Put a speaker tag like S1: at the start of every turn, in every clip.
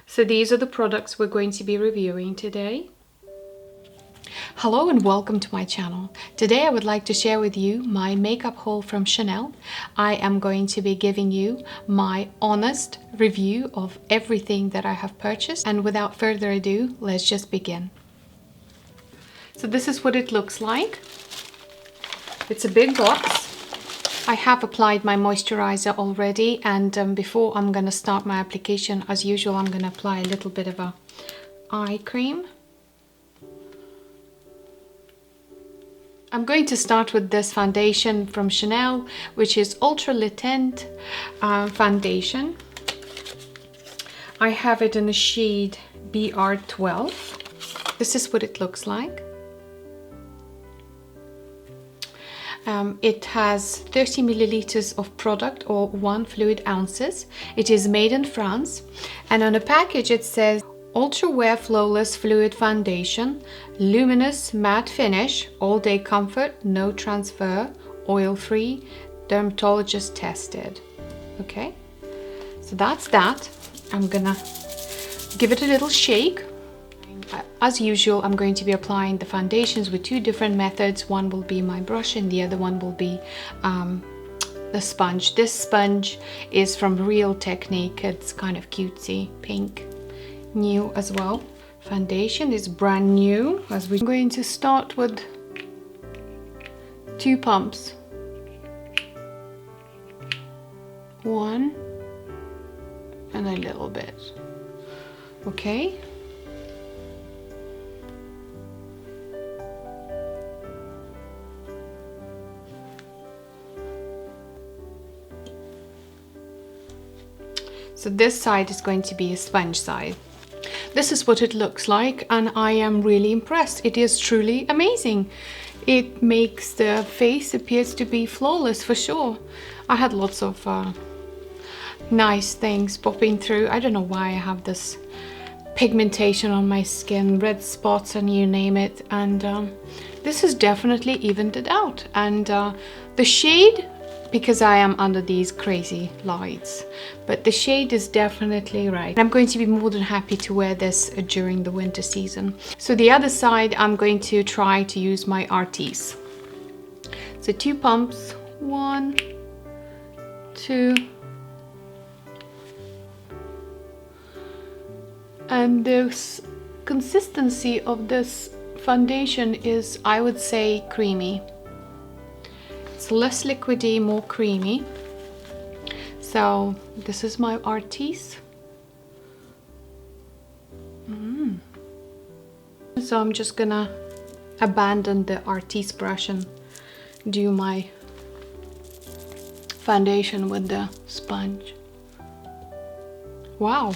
S1: So these are the products we're going to be reviewing today. Hello and welcome to my channel. Today I would like to share with you my makeup haul from Chanel. I am going to be giving you my honest review of everything that I have purchased, and without further ado, let's just begin. So this is what it looks like. It's a big box. I have applied my moisturizer already, and before I'm gonna start my application, as usual, I'm gonna apply a little bit of a eye cream. I'm going to start with this foundation from Chanel, which is Ultra Le Teint foundation. I have it in the shade BR12. This is what it looks like. It has 30 milliliters of product, or 1 fluid ounces. It is made in France, and on the package it says Ultra Wear Flawless Fluid Foundation, luminous matte finish, all day comfort, no transfer, oil free, dermatologist tested. Okay, so that's that. I'm gonna give it a little shake. As usual, I'm going to be applying the foundations with two different methods. One will be my brush and the other one will be the sponge. This sponge is from Real Technique. It's kind of cutesy, pink, new as well. Foundation is brand new. I'm going to start with 2 pumps. 1 and a little bit. Okay. So this side is going to be a sponge side. This is what it looks like, and I am really impressed. It is truly amazing. It makes the face appears to be flawless for sure. I had lots of nice things popping through. I don't know why I have this pigmentation on my skin, red spots and you name it, and this has definitely evened it out. And the shade, because I am under these crazy lights, but the shade is definitely right. I'm going to be more than happy to wear this during the winter season. So the other side, I'm going to try to use my Artiste. So 2 pumps, 1, 2, and the consistency of this foundation is, I would say, creamy. It's less liquidy, more creamy. So this is my Artiste. So I'm just gonna abandon the Artiste brush and do my foundation with the sponge. Wow.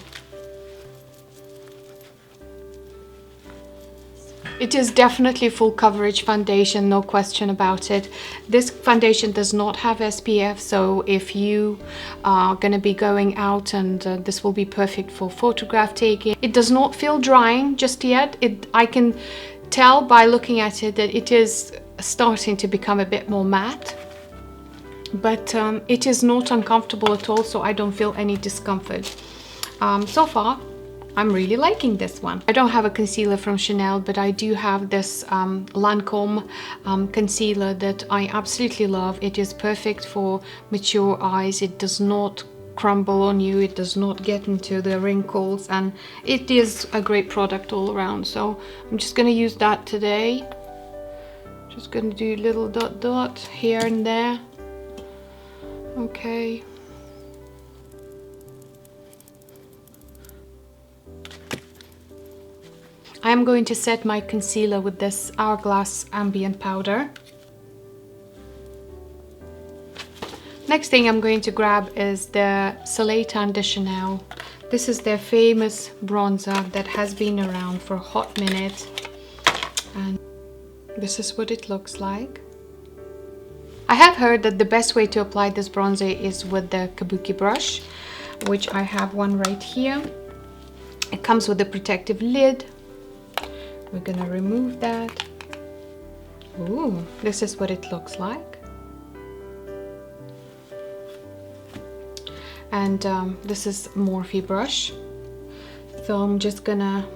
S1: It is definitely full coverage foundation, no question about it. This foundation does not have SPF, so if you are going to be going out, and this will be perfect for photograph taking. It does not feel drying just yet. I can tell by looking at it that it is starting to become a bit more matte, but it is not uncomfortable at all, so I don't feel any discomfort. So far, I'm really liking this one. I don't have a concealer from Chanel, but I do have this Lancome concealer that I absolutely love. It is perfect for mature eyes. It does not crumble on you. It does not get into the wrinkles, and it is a great product all around. So I'm just going to use that today. Just going to do a little dot dot here and there. Okay. I am going to set my concealer with this Hourglass Ambient powder. Next thing I'm going to grab is the SOLEIL Teint de Chanel. This is their famous bronzer that has been around for a hot minute, and this is what it looks like. I have heard that the best way to apply this bronzer is with the kabuki brush, which I have one right here. It comes with a protective lid. We're gonna remove that. Ooh, this is what it looks like. And this is Morphe brush. So I'm just gonna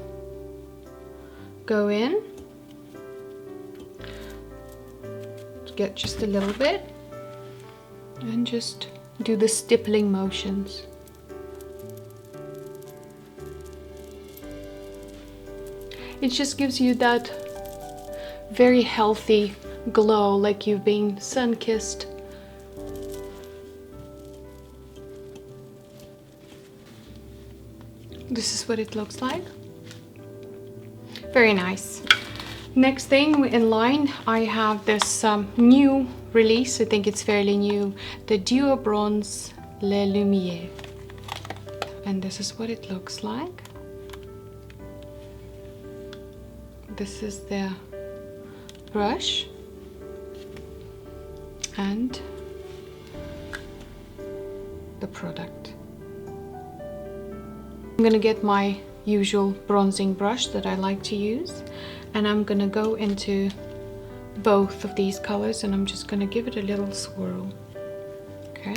S1: go in, get just a little bit, and just do the stippling motions. It just gives you that very healthy glow, like you've been sun-kissed. This is what it looks like. Very nice. Next thing in line, I have this new release. I think it's fairly new. The Duo Bronze Le Lumière. And this is what it looks like. This is the brush. And the product. I'm gonna get my usual bronzing brush that I like to use, and I'm gonna go into both of these colors and I'm just gonna give it a little swirl. Okay.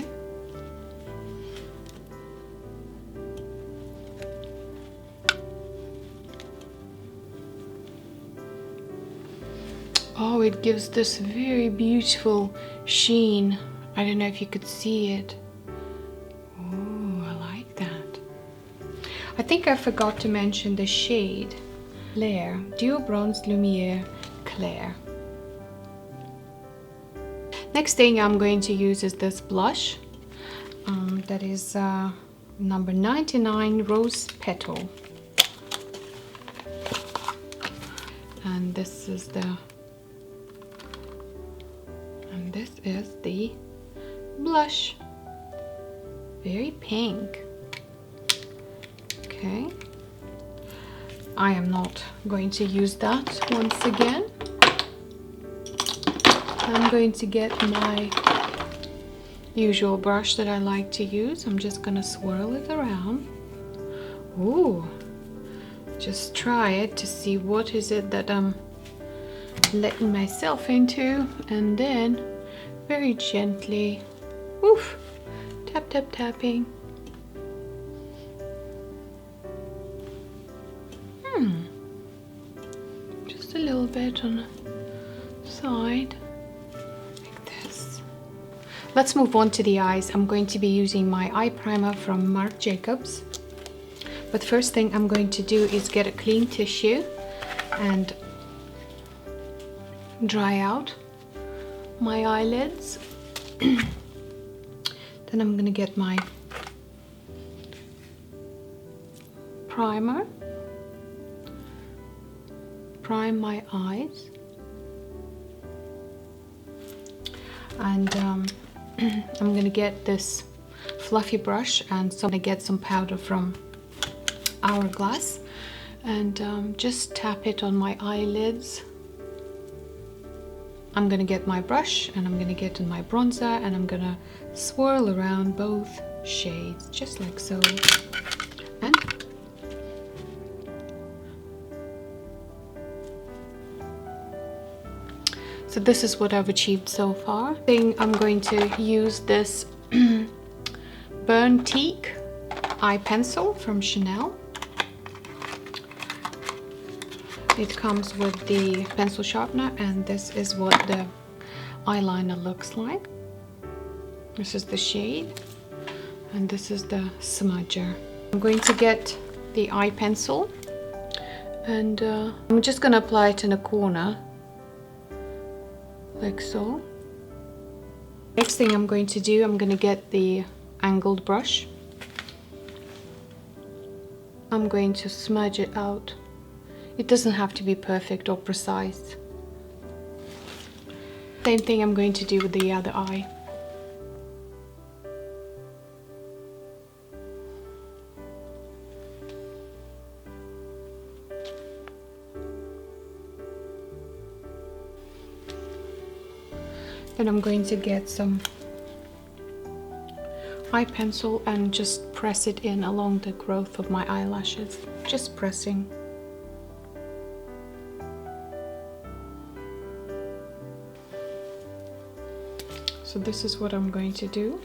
S1: Oh, it gives this very beautiful sheen. I don't know if you could see it. I think I forgot to mention the shade CLAIR, Duo Bronze Lumière Clair. Next thing I'm going to use is this blush. That is number 99 Rose Petal. And this is the blush. Very pink. Okay, I am not going to use that once again. I'm going to get my usual brush that I like to use. I'm just gonna swirl it around. Ooh, just try it to see what is it that I'm letting myself into, and then very gently, woof, tap, tap, tapping. Just a little bit on the side, like this. Let's move on to the eyes. I'm going to be using my eye primer from Marc Jacobs. But first thing I'm going to do is get a clean tissue and dry out my eyelids. Then I'm gonna get my primer, prime my eyes, and I'm gonna get this fluffy brush, and so I'm gonna get some powder from Hourglass and just tap it on my eyelids. I'm gonna get my brush and I'm gonna get in my bronzer and I'm gonna swirl around both shades just like so. And so this is what I've achieved so far. I'm going to use this Burn Teak eye pencil from Chanel. It comes with the pencil sharpener, and this is what the eyeliner looks like. This is the shade, and this is the smudger. I'm going to get the eye pencil, and I'm just going to apply it in a corner, like so. Next thing I'm going to do, I'm going to get the angled brush. I'm going to smudge it out. It doesn't have to be perfect or precise. Same thing I'm going to do with the other eye. Then I'm going to get some eye pencil and just press it in along the growth of my eyelashes. Just pressing. So this is what I'm going to do.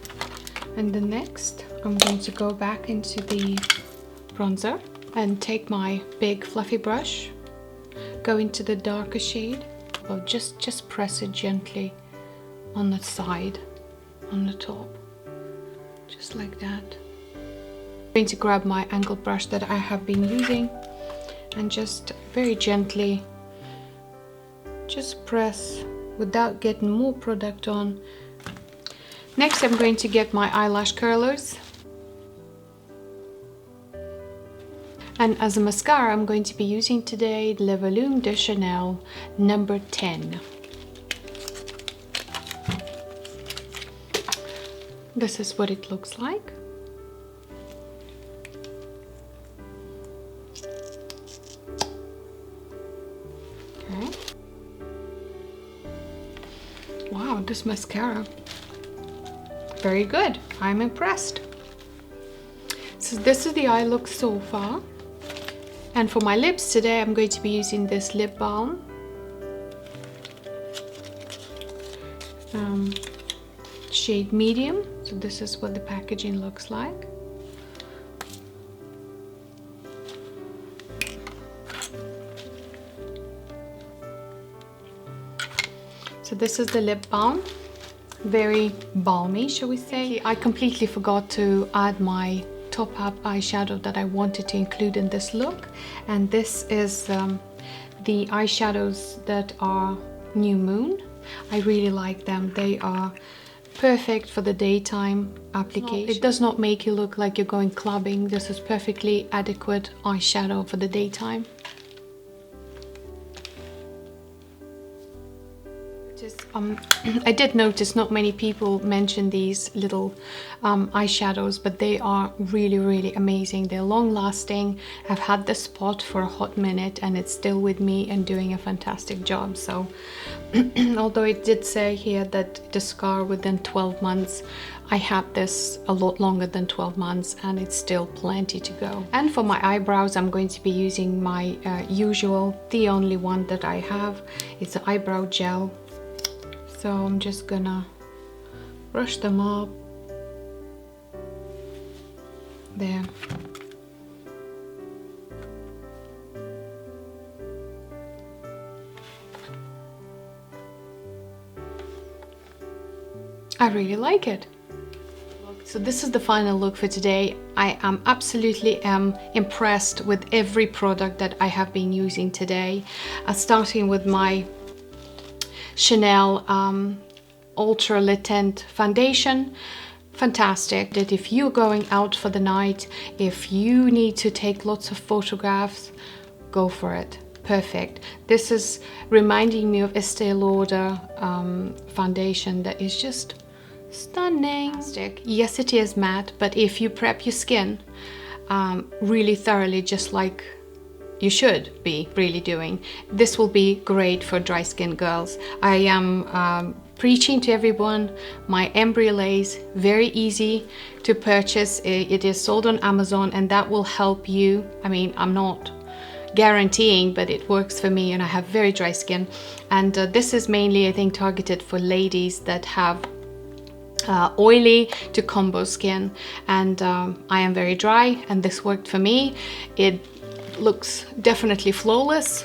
S1: And the next, I'm going to go back into the bronzer and take my big fluffy brush, go into the darker shade, or just press it gently on the side, on the top, just like that. I'm going to grab my angled brush that I have been using and just very gently just press without getting more product on. Next, I'm going to get my eyelash curlers. And as a mascara, I'm going to be using today Le Volume de Chanel number 10. This is what it looks like. Okay. Wow, this mascara, very good. I'm impressed. So this is the eye look so far. And for my lips today, I'm going to be using this lip balm. Shade medium. So this is what the packaging looks like. So this is the lip balm. Very balmy, shall we say. I completely forgot to add my top up eyeshadow that I wanted to include in this look, and this is the eyeshadows that are New Moon. I really like them. They are perfect for the daytime application. It does not make you look like you're going clubbing. This is perfectly adequate eyeshadow for the daytime. I did notice not many people mention these little eyeshadows, but they are really amazing. They're long lasting. I've had this spot for a hot minute and it's still with me and doing a fantastic job. So although it did say here that the scar within 12 months, I had this a lot longer than 12 months and it's still plenty to go. And for my eyebrows, I'm going to be using my usual, the only one that I have. It's an eyebrow gel. So I'm just gonna brush them up. There. I really like it. So this is the final look for today. I am absolutely impressed with every product that I have been using today. Starting with my Chanel Ultra Le Teint foundation. Fantastic. That if you're going out for the night, if you need to take lots of photographs, go for it. Perfect. This is reminding me of Estee Lauder foundation that is just stunning. Fantastic. Yes, it is matte, but if you prep your skin really thoroughly, just like you should be really doing, this will be great for dry skin girls. I am preaching to everyone my Embryolisse, very easy to purchase. It is sold on Amazon and that will help you. I mean, I'm not guaranteeing, but it works for me and I have very dry skin. And this is mainly, I think, targeted for ladies that have oily to combo skin, and I am very dry and this worked for me. It looks definitely flawless.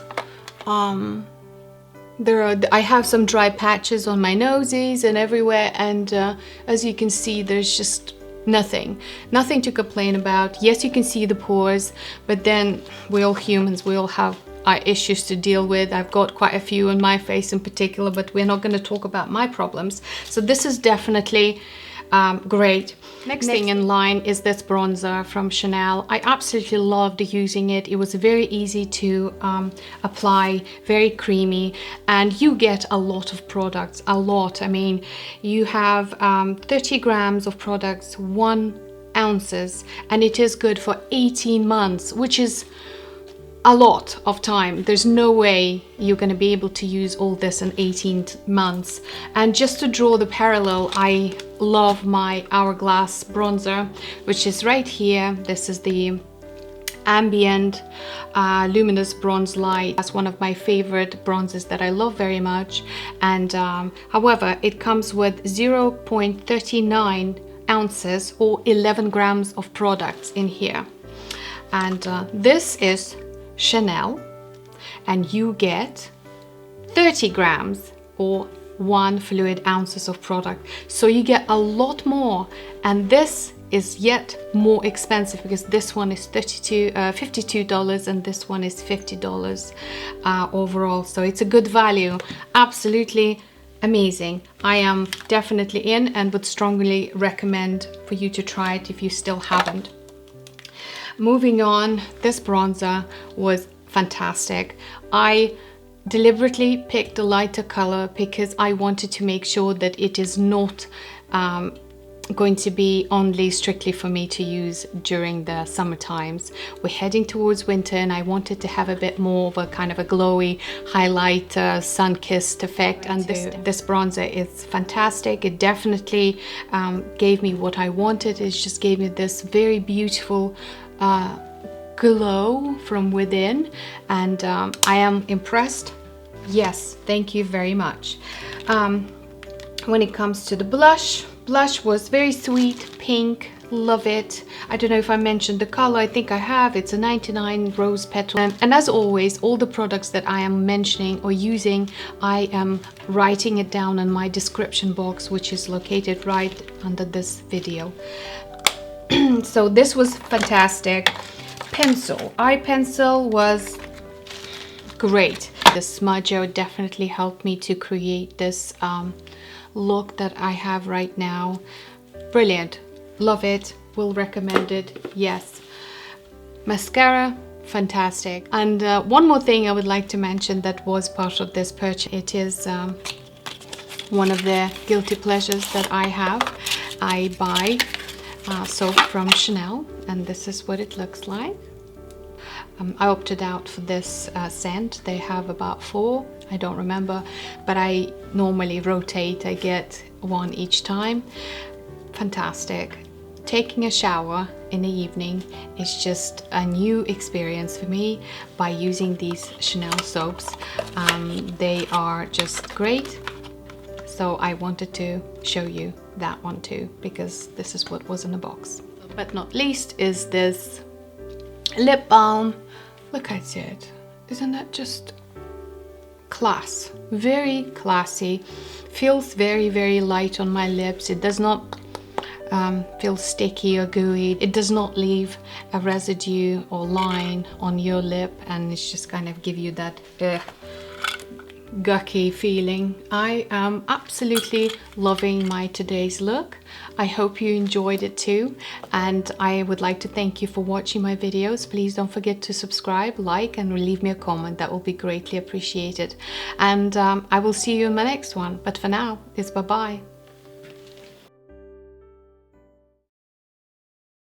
S1: I have some dry patches on my noses and everywhere, and as you can see, there's just nothing to complain about. Yes, you can see the pores, but then we're all humans, we all have our issues to deal with. I've got quite a few on my face in particular, but we're not going to talk about my problems. So this is definitely great. Next thing in line is this bronzer from Chanel. I absolutely loved using it. It was very easy to apply, very creamy, and you get a lot of products, a lot. I mean, you have 30 grams of products, 1 ounces, and it is good for 18 months, which is a lot of time. There's no way you're going to be able to use all this in 18 months. And just to draw the parallel, I love my Hourglass bronzer, which is right here. This is the Ambient Luminous Bronze Light. That's one of my favorite bronzers that I love very much. And however, it comes with 0.39 ounces or 11 grams of products in here. And this is Chanel, and you get 30 grams or 1 fluid ounces of product, so you get a lot more. And this is yet more expensive because this one is $52 and this one is $50 overall, so it's a good value. Absolutely amazing. I am definitely in and would strongly recommend for you to try it if you still haven't. Moving on, this bronzer was fantastic. I deliberately picked a lighter color because I wanted to make sure that it is not going to be only strictly for me to use during the summer times. We're heading towards winter and I wanted to have a bit more of a kind of a glowy highlight, sun-kissed effect, and this bronzer is fantastic. It definitely gave me what I wanted. It just gave me this very beautiful glow from within, and I am impressed. Yes, thank you very much. When it comes to the blush was very sweet, pink, love it. I don't know if I mentioned the color, I think I have. It's a 99 rose petal. And as always, all the products that I am mentioning or using, I am writing it down in my description box, which is located right under this video. So this was fantastic. Pencil, eye pencil was great. The smudger definitely helped me to create this look that I have right now. Brilliant, love it, will recommend it, yes. Mascara, fantastic. And one more thing I would like to mention that was part of this purchase. It is one of the guilty pleasures that I have. I buy soap from Chanel, and this is what it looks like. I opted out for this scent. They have about 4, I don't remember, but I normally rotate. I get one each time. Fantastic. Taking a shower in the evening is just a new experience for me by using these Chanel soaps. They are just great. So I wanted to show you that one too, because this is what was in the box. But not least is this lip balm. Look at it. Isn't that just class? Very classy. Feels very, very light on my lips. It does not feel sticky or gooey. It does not leave a residue or line on your lip, and it's just kind of give you that gucky feeling. I am absolutely loving my today's look. I hope you enjoyed it too, and I would like to thank you for watching my videos. Please don't forget to subscribe, like, and leave me a comment. That will be greatly appreciated, and I will see you in my next one. But for now, it's bye-bye.